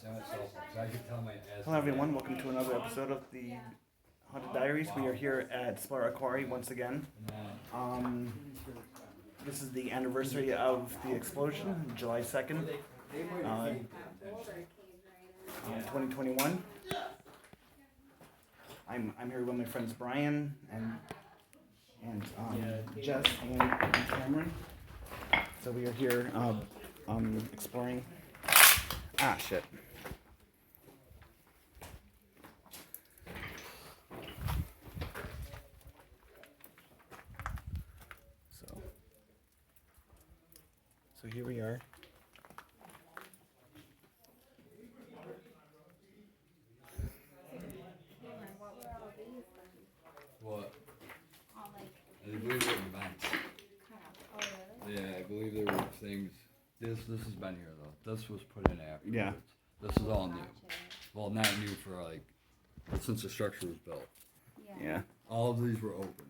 Hello everyone, welcome to another episode of the Haunted Diaries. We are here at Split Rock Quarry once again. This is the anniversary of the explosion, July 2nd, 2021. I'm here with my friends Brian and Jess and Cameron. So we are here exploring. Ah, shit. So here we are. What? I believe they were vents. Yeah, I believe there were things. This has been here though. This was put in afterwards. Yeah. This is all new. Well, not new for like since the structure was built. Yeah. All of these were open.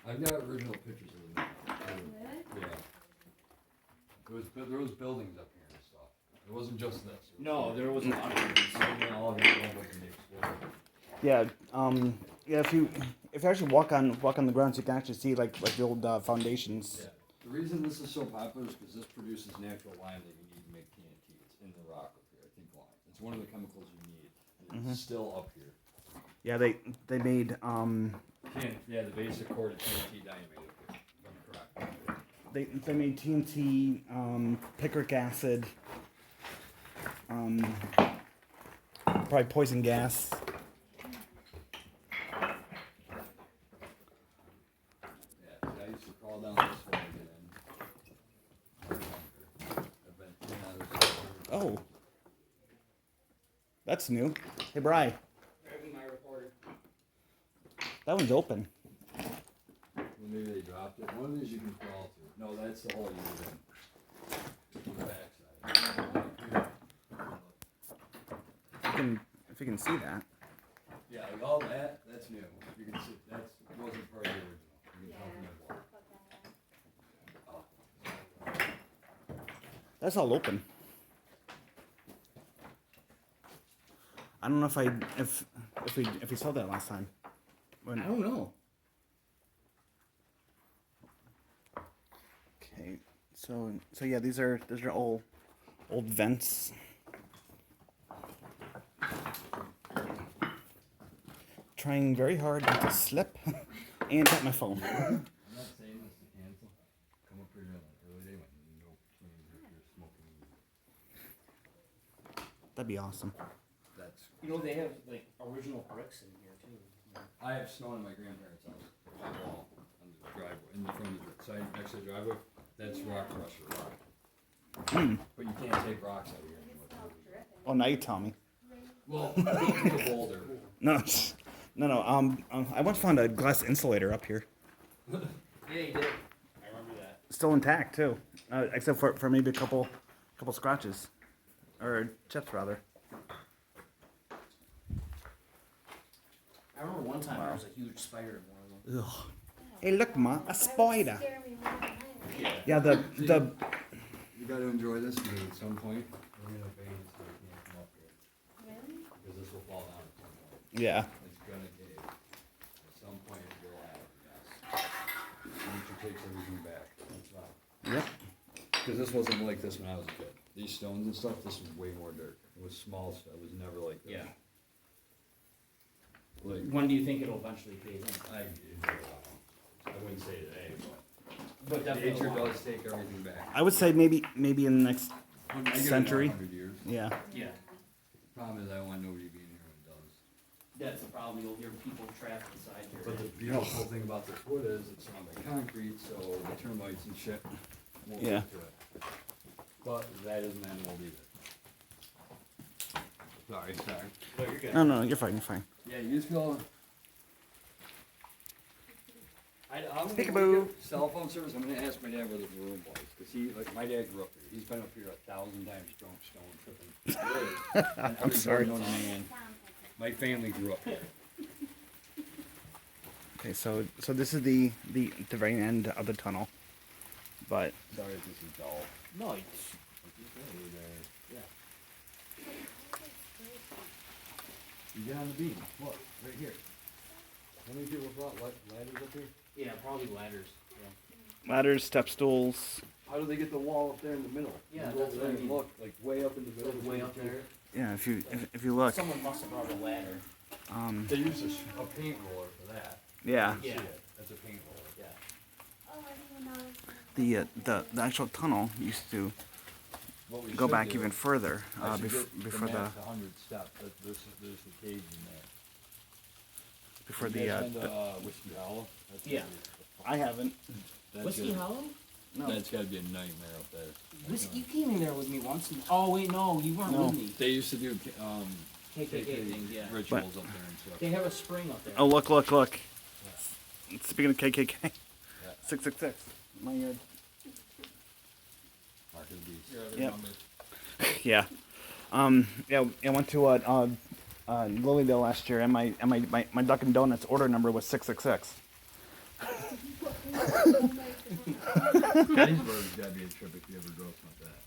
I've got original pictures of them. Yeah. There was buildings up here and stuff. It wasn't just this. No, there was a lot of things. All of it in the explosion. Yeah. Yeah. If you actually walk on the grounds, you can actually see like the old foundations. Yeah. The reason this is so popular is because this produces natural lime that you need to make TNT. It's in the rock up here. I think lime. It's one of the chemicals you need. And it's still up here. Yeah. They made Yeah, the basic core to TNT dynamite up here. If I'm correct. They made TNT, picric acid, probably poison gas. Yeah, I used to crawl down this way to get in. I've been in and out of Oh, that's new. Hey, Bri, Grabbing my recorder. that one's open. Well, maybe they dropped it. One of these you can crawl to. No, that's the hole you were in. The backside. If you can see that. Yeah, like all that's new. You can see, wasn't part of the original. You can tell from the wall. That's all open. I don't know if we saw that last time. I don't know. Okay, so yeah, these are all old vents. Trying very hard not to slip and tap my phone. I'm not saying this to cancel. Come up here on an early day when no planes if you're smoking. That'd be awesome. That's. You know, they have like original bricks in here too. I have snow in my grandparents' house. On the wall, on the driveway, in the front of the side next to the driveway. That's rock crusher rock. But you can't take rocks out of here anymore. Oh, now you tell me. Well, it's a boulder. No. I once found a glass insulator up here, Yeah, you did. I remember that. still intact too, except for maybe a couple scratches, or chips rather. I remember one time there was a huge spider in one of them. Ugh. Hey, look, Ma, a spider. Yeah. Yeah, the You gotta enjoy this because at some point we're gonna vein so you can't come up here. Really? Because this will fall down at some point. yeah. It's gonna cave. At some point it will happen, yes. Nature takes everything back. That's right. Yep. Because this wasn't like this when I was a kid. These stones and stuff, this was way more dirt. It was small stuff. It was never like this. Yeah. Like, When do you think it'll eventually cave in? I wouldn't say today, But but definitely. nature does take everything back. I would say maybe in the next I give it century. 100 years. Yeah. Yeah. Problem is I don't want nobody being here when it does. That's the problem. You'll hear people trapped inside here. But the beautiful thing about this wood is it's surrounded by concrete, so the termites and shit won't Yeah. get to it. But that isn't the end we'll leave it. Sorry. No, you're good. No, you're fine. Yeah, you just feel. I'm gonna Peekaboo. look at cell phone service. I'm gonna ask my dad where the room was, because my dad grew up here. He's been up here 1,000 times, drunk, stone, tripping. And I'm every sorry. known man. My family grew up here. Okay, so this is the very end of the tunnel, but Sorry if this is dull. No, it's Yeah. get on the beam. Look, right here. How many people brought ladders up here? Yeah, probably ladders. Yeah. Ladders, step stools. How do they get the wall up there in the middle? Yeah, You go that's over there what I and mean. look, like way up in the middle. Like way up there. Yeah, if you look, Someone must have brought a ladder. They use a paint roller for that. yeah, You Yeah. see it. That's a paint roller. Yeah. Oh, I didn't know. the actual tunnel used to What we go should back do, even further I should before get the max 100 steps. There's the cage in there. before You the guys been to, Whiskey Hollow? That's Yeah. gonna be- I haven't. that's Whiskey gonna- Hollow? No. That's gotta be a nightmare up there. Whiskey, you came in there with me once. Oh wait, no, you weren't No. with me. They used to do KKK things, yeah. rituals up there and stuff. They have a spring up there. Oh look! Speaking of KKK, Yeah. 666. My Mark of the beast. Yep. Yeah. Yeah, I went to Lilydale last year, and my Dunkin' Donuts order number was 666. Gettysburg's gotta be a trip if you ever go something like that.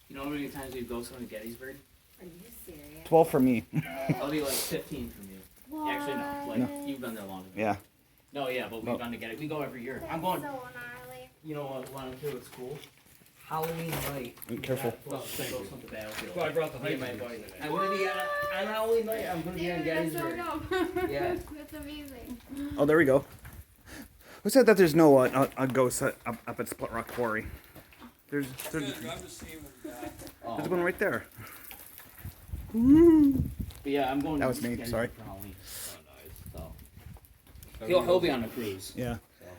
You know how many times we've gone to Gettysburg? Are you serious? 12 for me. That'll be like 15 from you. Actually, no. Like you've been there longer. Yeah. No, yeah, but No. we've gone to Gettysburg. We go every year. That's I'm going. so gnarly. You know what? One too. It's cool. Halloween night. Be careful. Well, thank you. The battlefield. Well, I brought the Me and my hiking buddy. boots. I'm gonna be on Halloween night. I'm gonna be on Dude, that's so Gettysburg. dope. Yeah. That's amazing. Oh, there we go. Who said that there's no a ghost up at Split Rock Quarry? There's I'm just seeing what we got. there's one right there. But yeah, I'm going. That to was me, Gettysburg sorry. For Halloween. Oh, So nice. he'll be on a cruise. Yeah.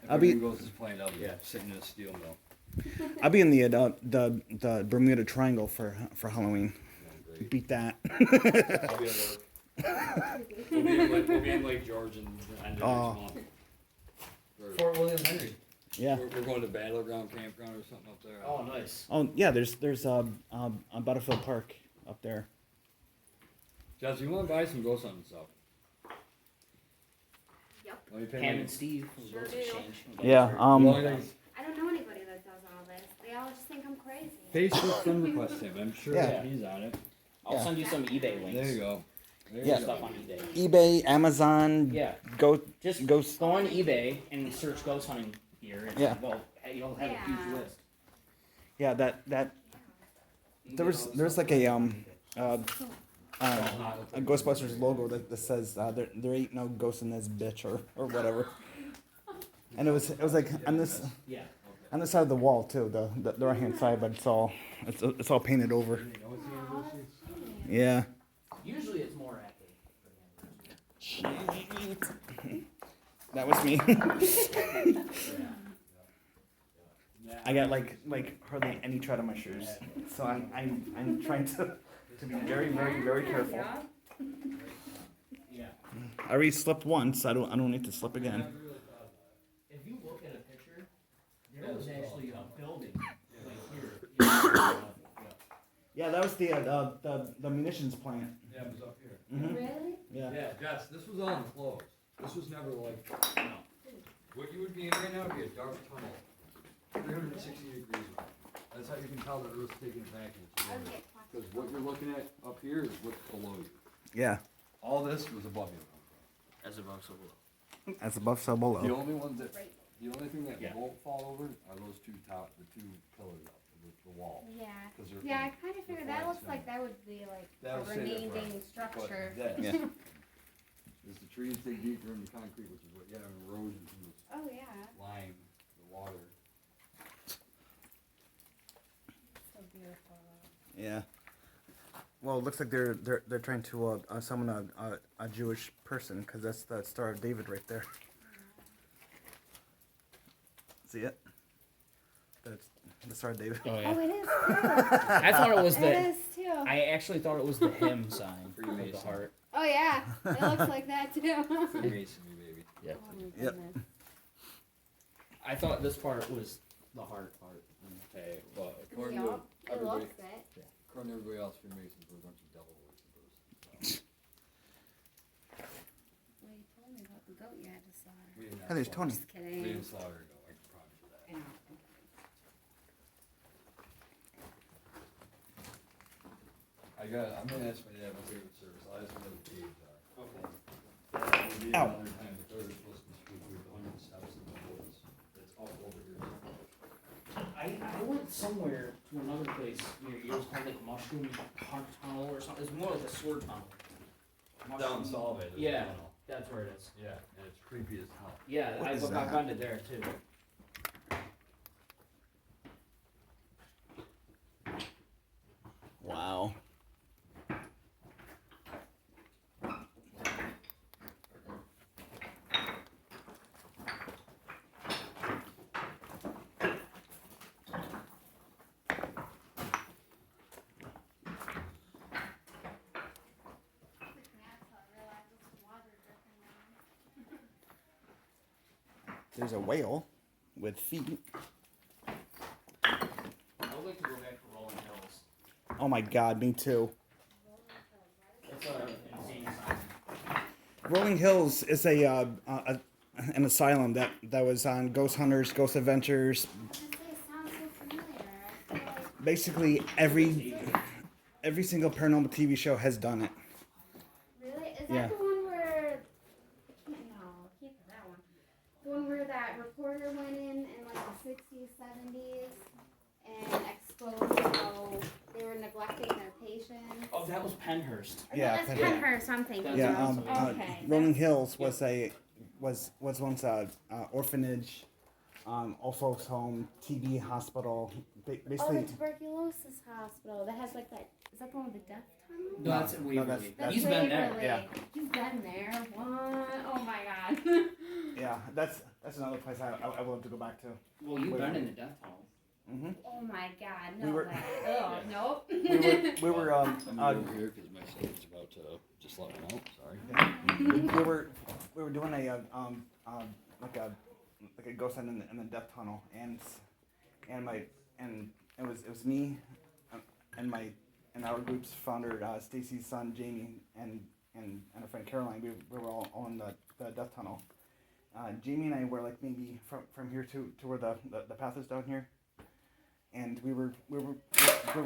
I'll be- goes to plane, I'll be Yeah. sitting in a steel mill. I'll be in the Bermuda Triangle for Halloween. Yeah, great. Beat that. I'll be at work. We'll be in Lake George and end of Oh. next month. Fort William Henry. Yeah. We're going to Battleground Campground or something up there. Oh, nice. Oh yeah. There's Battlefield Park up there. Jess, you want to buy some ghost hunting stuff? Yep. Let me pay Pam my- and Steve from Sure Ghost do. Exchange. Yeah. Well, I I don't know anybody that does all this. They all just think I'm crazy. Facebook friend request him. I'm sure Yeah. that he's on it. I'll Yeah. send you some eBay links. There you go. There Yeah. you Stuff go. on eBay. eBay, Amazon. Yeah. Go. Just Ghost. go on eBay and search ghost hunting gear. And Yeah. Well, you'll have a Yeah. huge list. Yeah. That. You can There get was all this there's stuff. like a Ghostbusters logo that says there ain't no ghost in this bitch or whatever. And it was like on this Yeah. on the side of the wall too, the right hand side, but it's all painted over. You know what's the Aw, anniversary? that's sweet. Yeah. Usually it's more accurate. For the anniversary. That was me. Yeah. I got like hardly any tread on my shoes, so I'm trying to be very careful. Yeah. I already slipped once. I don't need to slip again. If you look at a picture, there was actually a building like here. Yeah, that was the munitions plant. Yeah, it was up here. Mhm. Really? Yeah. Yeah, Jess, this was all enclosed. This was never like, No. what you would be in right now would be a dark tunnel. 360 degrees. That's how you can tell that Earth's taking it back. Okay. Because what you're looking at up here is what's below you. Yeah. All this was above you. As above, so below. As above, so The below. only ones that, Right. the only thing that Yeah. won't fall over are those two pillars up, the wall. Yeah. 'Cause they're Yeah, I from kind of figured the that looks flagstone. like that would be like That a would stay there remaining But structure. this Yeah. is the trees dig deeper into concrete, which is what you have erosion from the Oh yeah. lime, the water. So beautiful. Yeah. Well, it looks like they're trying to summon a Jewish person because that's the Star of David right there. See it? That's the Star of David. Oh Oh, yeah. it is too. I thought it was It the. is too. I actually thought it was the hymn sign for the Freemason. heart. Oh yeah. It looks like that too. Freemasonry, baby. Yeah. Oh my Yep. goodness. I thought this part was the heart part. Hey, but according to Yup, it everybody, looks it. according to everybody else, Freemasons were a bunch of devil worshippers. Well, you told me about the goat you had to slaughter. We didn't Hey, there's slaughter- Tony. Just We kidding. didn't slaughter a goat, I can promise you that. I know. I'm gonna ask my dad what favorite service. I'll ask him what the caves are. Okay. That would be Ow. another time, but those are supposed to be screwed through the hundred steps in the woods. It's all over here. I went somewhere to another place near you. It was called like Mushroom Tunnel or something. It's more like a sword tunnel. Down Solvay. there's a Yeah. tunnel. That's where it is. Yeah, and it's creepy as hell. Yeah, What is I've that? gone to there too. Wow. There's a whale with feet. I would like to go back to Rolling Hills. Oh my god, me too. It's an insane asylum. Rolling Hills is an asylum that was on Ghost Hunters, Ghost Adventures. It sounds so familiar. I feel like Basically, every single paranormal TV show has done it. really is that Yeah. the one where no, I can't that one. The one where that reporter went in like the 60s, 70s and exposed how they were neglecting their patients. Oh, that was Penhurst. Or Yeah, no, that's Penhurst. Penhurst, I'm thinking. Yeah, of. Okay. Rolling Hills was once a orphanage, old folks home, TB hospital. Oh, Basically, the tuberculosis hospital that has like that. Is that the one with the death tunnel? No, that's at Waverly. That's He's been there. Waverly. Yeah. You've been there. What? Oh my god. yeah, that's another place I would love to go back to. Well, you've been in the death tunnel. Mm-hmm. Oh my god. We No were- way. Oh, nope. We were I'm over here because my son's about to just let me out. Sorry. we were doing like a ghost hunt in the death tunnel, and it was me and our group's founder Stacy's son Jamie and our friend Caroline. We were all on the death tunnel. Jamie and I were like maybe from here to where the path is down here, and we were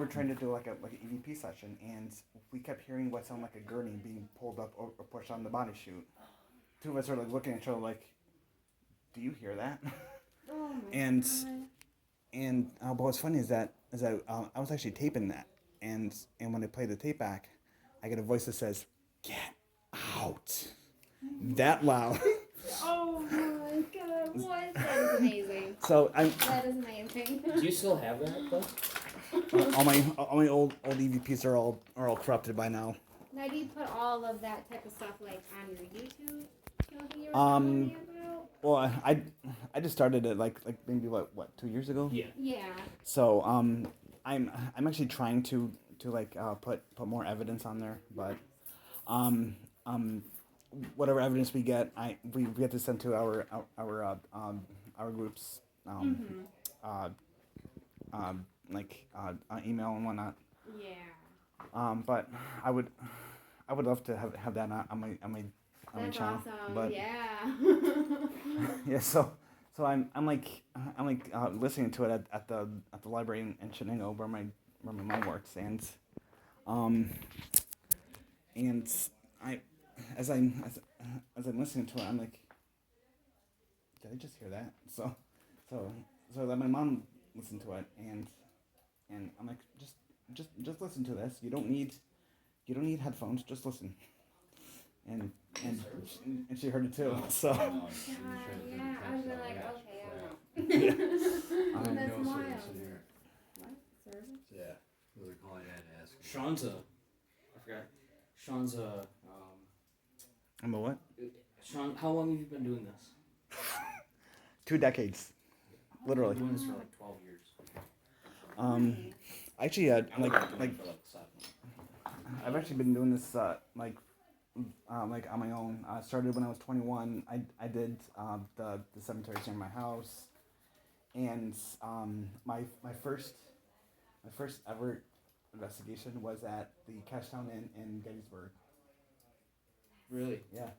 trying to do like an EVP session, and we kept hearing what sounded like a gurney being pulled up or pushed on the body chute. Two of us are like looking at each other like, "Do you hear that?" Oh my And god. but what's funny is that I was actually taping that, and when I play the tape back, I get a voice that says, "Get out!" That loud. Oh my god. What? That is amazing. So That is amazing. Do you still have that though? all my old EVPs are all corrupted by now. Now, do you put all of that type of stuff like on your YouTube? Channel you were Um, telling me about? Well, I just started it like maybe what 2 years ago. Yeah. Yeah. So I'm actually trying to put more evidence on there, but whatever evidence we get, we get to send to our groups email and whatnot. Yeah. But I would love to have that on my That's channel. awesome. But Yeah. yeah, so I'm listening to it at the library in Chenango where my mom works, and I as I'm listening to it, I'm like, did I just hear that? So let my mom listen to it, and I'm like, just listen to this. You don't need headphones. Just listen. And she heard it too. So God, yeah. I was like, okay, I don't know. That's No wild. service in here. What? Service? Yeah. They're calling that and asking. I forgot. Sean's I'm a what? Sean, how long have you been doing this? 2 decades, literally. I've been doing this for like 12 years. Actually, I've been doing it for like 7. I've actually been doing this like on my own. I started when I was 21. I did the cemeteries near my house, and my first ever investigation was at the Cashtown Inn in Gettysburg. Really? Yeah.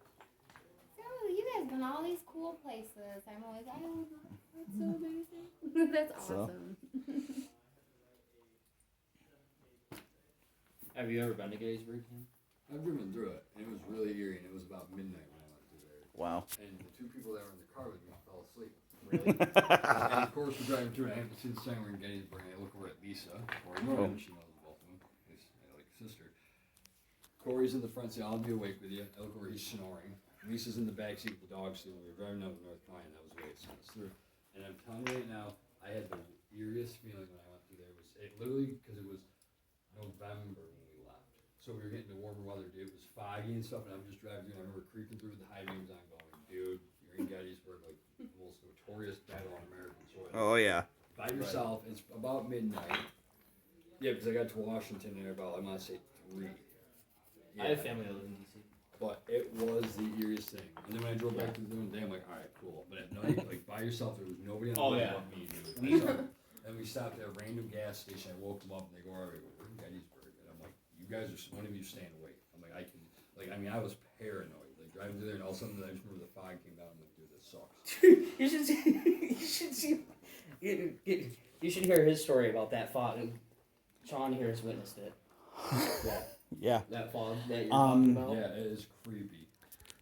So, you guys been all these cool places. I'm always, oh, that's so amazing. That's So. awesome. Have you ever been to Gettysburg? I've driven through it, and it was really eerie, and it was about midnight when I went through there. Wow. And the two people that were in the car with me fell asleep. Really? And of course, we're driving through, and I haven't seen the sign we're in Gettysburg, and I look over at Lisa, Corey Norman, she knows both of them, he's like a sister. Corey's in the front seat, I'll be awake with you. I look over, he's snoring. Lisa's in the back seat with the dog sleeping. We were driving down to North Carolina, that was the way it sent us through. And I'm telling you right now, I had the eeriest feeling when I went through there. It literally, because it was November when we left. So we were getting to warmer weather, dude. It was foggy and stuff, and I'm just driving through, and I remember creeping through with the high beams on going, dude, you're in Gettysburg, like the most notorious battle on American soil. Oh yeah. By yourself, it's about midnight. Yeah, because I got to Washington there about, I'm going to say 3. I have family that live in DC. But it was the eeriest thing. And then when I drove back to the day, I'm like, all right, cool. But at night, like by yourself, there was nobody on the road but me, dude. And we stopped at a random gas station. I woke them up, and they go, all right, we're in Gettysburg. And I'm like, you guys are, one of you staying awake. I'm like, I was paranoid. Like driving through there, and all of a sudden, I just remember the fog came down. I'm like, dude, this sucks. You should see. You should hear his story about that fog. Sean here has witnessed it. Yeah. That fog that you're talking about. Yeah, it is creepy.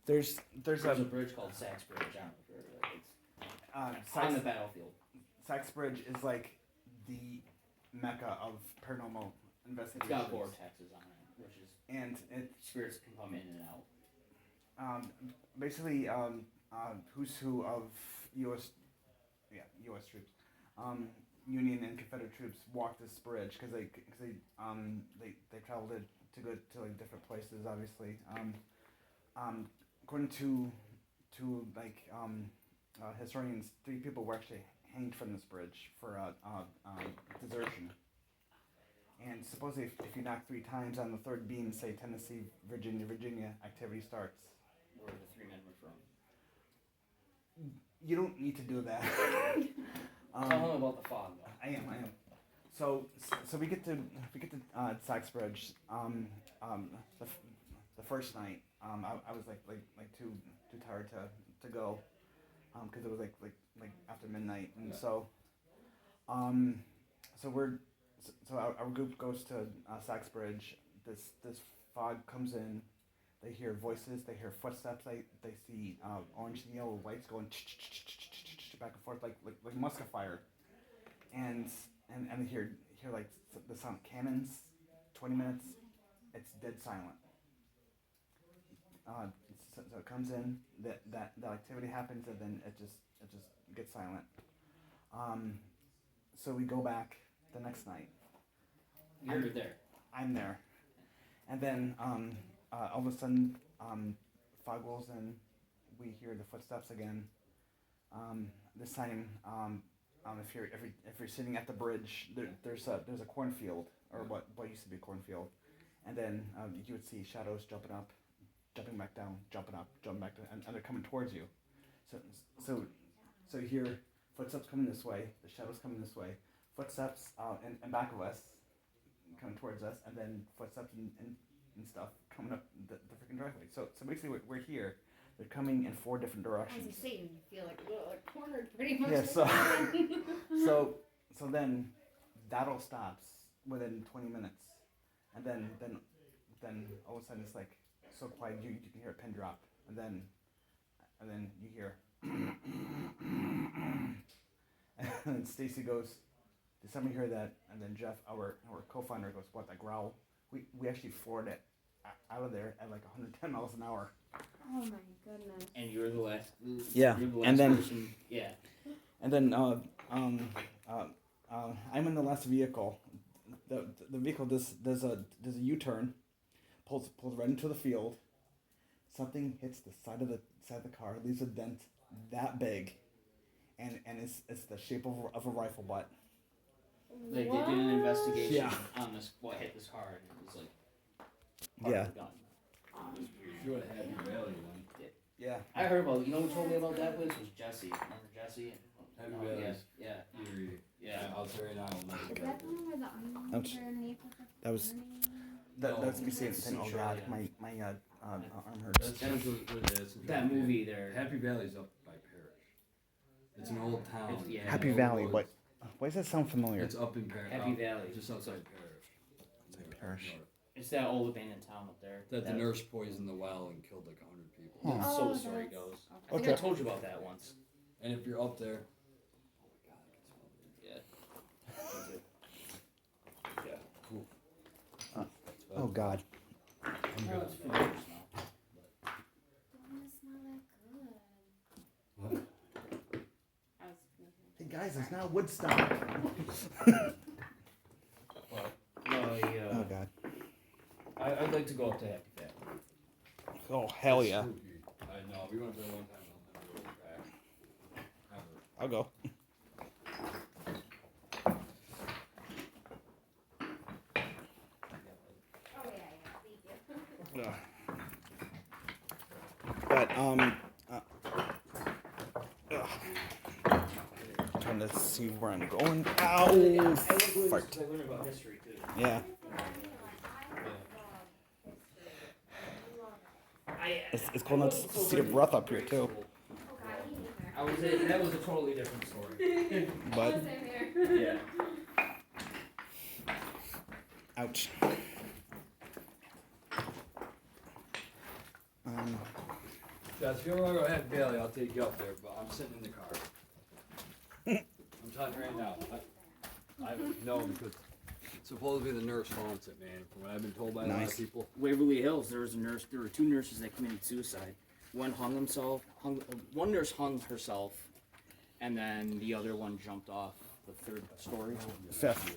There's There's a bridge called Sachs Bridge. I don't know if you've heard of it. It's on the battlefield. Sachs Bridge is like the mecca of paranormal It's investigations. got vortexes on it, which is And it spirits can come in and out. basically who's who of U.S. troops, Union and Confederate troops walked this bridge because they traveled it to go to like different places. Obviously, according to historians, 3 people were actually hanged from this bridge for desertion. And supposedly, if you knock 3 times on the 3rd beam, say Tennessee, Virginia, activity starts. Where the 3 men were from. You don't need to do that. Tell him about the fog, though. I am. So we get to Sachs Bridge. The first night, I was like too tired to go, because it was like after midnight, and so our group goes to Sachs Bridge. This fog comes in. They hear voices. They hear footsteps. They see orange and yellow lights going back and forth like musket fire, and they hear like the sound of cannons. 20 minutes, it's dead silent. So it comes in, that activity happens, and then it just gets silent. So we go back the next night. You're there. I'm there, and then all of a sudden, fog rolls in. We hear the footsteps again. This time, if you're sitting at the bridge, there's a cornfield, or what used to be a cornfield, and then you would see shadows jumping up, jumping back down, jumping up, jumping back down, and they're coming towards you. So you hear footsteps coming this way, the shadows coming this way, footsteps in back of us, coming towards us, and then footsteps and stuff coming up the freaking driveway. So basically we're here. They're coming in 4 different As directions. you say, you feel like cornered pretty much. Yeah. So then that all stops within 20 minutes, and then all of a sudden it's like so quiet you can hear a pin drop, and then you hear, and then Stacy goes, "Did somebody hear that?" And then Jeff, our co-founder, goes, "What, that growl?" We actually floored it out of there at like 110 miles an hour. Oh my goodness. And you're the last. Yeah, You're the last and then- person. Yeah. And then I'm in the last vehicle. The vehicle does a U-turn, pulls right into the field. Something hits the side of the car, leaves a dent that big, and it's the shape of a rifle butt. Like they did an investigation Yeah. on this, what hit this car, and it was like part Yeah. of the gun. It was weird. Sure, it had Happy Valley one. Yeah. I heard about. You know who told me about that place was Jesse. Remember Jesse? Happy Oh, Valley. yeah. Eerie. Yeah. I'll tell you now. I'll never Is forget that the it. one where the onions Ouch. are underneath with the That was- burning? That's me saying, It's oh in God, Australia. my arm hurts. That's what it is. That movie there. Happy Valley's up by Parrish. It's an old town. It's- yeah. Happy Old Valley. woods. Why does that sound familiar? It's up in Parrish. Happy Valley. Just outside Parrish. Parrish. It's It's that old abandoned town up there. That the nurse poisoned the well and killed like 100 people. Huh. So Oh, the story that's- goes. okay. I think I told you about that once. And if you're up there, oh my god, I can smell it. Yeah. Yeah, cool. Oh God. I'm Oh, good. it's 4 years now. Doesn't smell that good. What? I was sneezing. Hey guys, it's now Woodstock. But no, Oh God. I'd like to go up to Happy Fat. Oh hell It's yeah. spooky. I know. We went there one time. I'll never go back. Ever. I'll go. Oh yeah, thank you. But trying to see where I'm going. Ow! I like Fart. learning about history too. Yeah. It's cool not to see your breath up here too. That was a totally different story. But Yeah. ouch. Guys, if you ever want to go ahead, Bailey, I'll take you up there, but I'm sitting in the car. I'm telling you right now. I know because supposedly the nurse haunts it, man. From what I've been told by a lot Nice. of people. Waverly Hills, there was a nurse. There were 2 nurses that committed suicide. One one nurse hung herself, and then the other one jumped off the 3rd story. Fifth.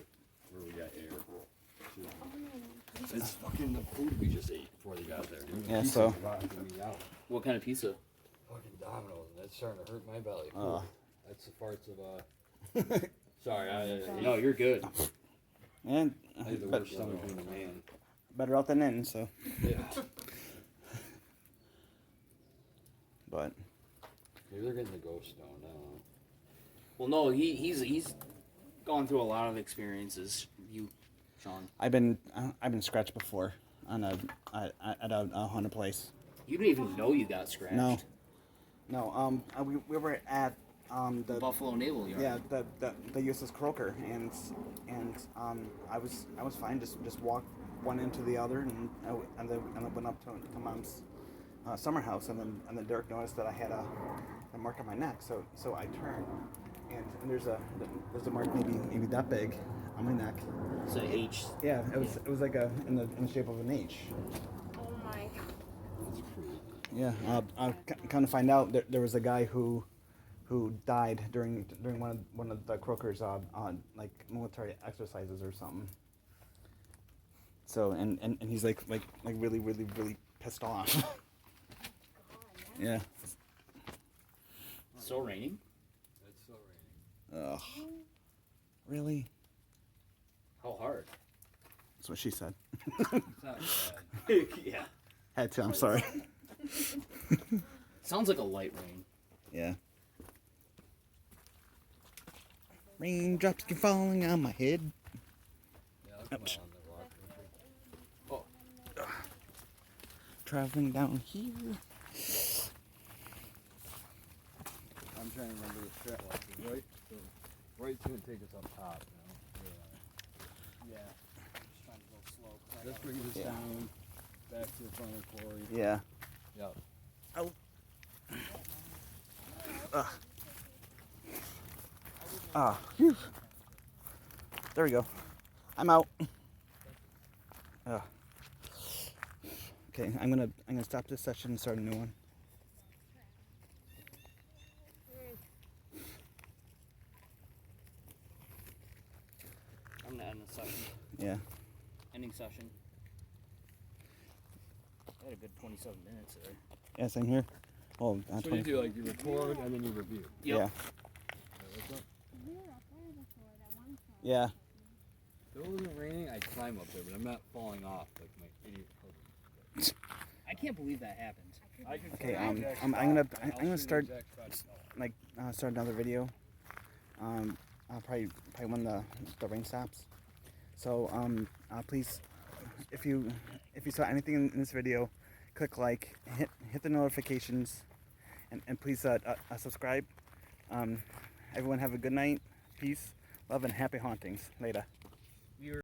Where we got air. It's fucking the food we just ate before they got there, dude. Yeah, Pizza's so- rocking me out. What kind of pizza? Fucking Domino's, and that's starting to hurt my belly. Ugh. That's the farts of Sorry, No, you're good. And I had the worst stomach in the man. better out than in. So, Yeah. but Maybe they're getting the ghost stone. I don't know. Well, no, he's gone through a lot of experiences. You, Sean, I've been scratched before on at a haunted place. you didn't even know you got scratched. No. We were at the Buffalo Naval Yard. yeah the useless croaker and I was fine, just walked one into the other and then went up to Mom's summer house, and then Derek noticed that I had a mark on my neck, so I turned and there's a mark maybe that big on my neck. It's an H. Yeah, it was like in the shape of an H. Oh my god. That's crazy. Yeah, kind of find out there was a guy who died during one of the croakers like military exercises or something. So and he's like really pissed off. Yeah. Still raining? It's so raining. Ugh. Really? How hard? That's what she said. It's not bad. Yeah. Had to. I'm sorry. Sounds like a light rain. Yeah. Raindrops keep falling on my head. Yeah, I'll come Ouch. out on the rock country. Traveling down here. I'm trying to remember the strat line. Right? So, right's gonna take us up top, you know? Yeah. Just trying to go slow. That's brings us Yeah. down, back to the front of the quarry. Yeah. Yep. Oh. Ugh. Ah. Phew. There we go. I'm out. Ugh. Okay, I'm gonna stop this session and start a new one. I'm gonna end the session. Yeah. Ending session. I had a good 27 minutes there. Yeah, same here. Oh, So what do you do? Like you record and then you review. yeah. Yep. What's up? We were up there before that one time. Yeah. If it wasn't raining, I'd climb up there, but I'm not falling off like my idiot cousin. I can't believe that happened. Okay. I'm gonna start start another video. Probably when the rain stops. So please, if you saw anything in this video, click like, hit the notifications, and please subscribe. Everyone have a good night, peace, love, and happy hauntings. Later.